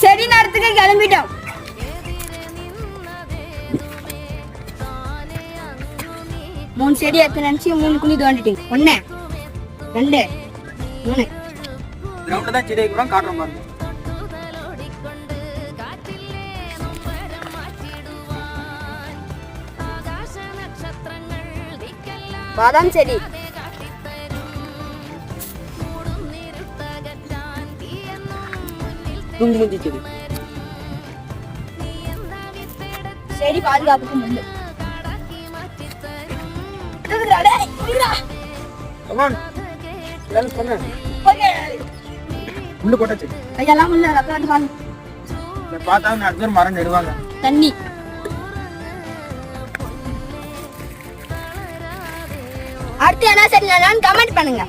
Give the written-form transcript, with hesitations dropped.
செடி நேரத்துக்கு கிளம்பிட்டோம். மூணு செடி எடுத்து நினைச்சு 3 குழி தோண்டிட்டீங்க. 1 2 3 கிரவுண்ட்ல தான் செடி வைக்கிறோம் காட்டுறோம் பாருங்க. பாதாம் செடி, குங்குமந்தி செடி, செடி பாதுகாப்புக்கு முள்ளு. முள்ளு போட்டாச்சு. கையெல்லாம் முள்ளு. அப்புறம் கால் பார்த்தா அடுத்த ஒரு மரம் நடுவாங்க. தண்ணி. அடுத்து என்ன செடி கமெண்ட் பண்ணுங்க.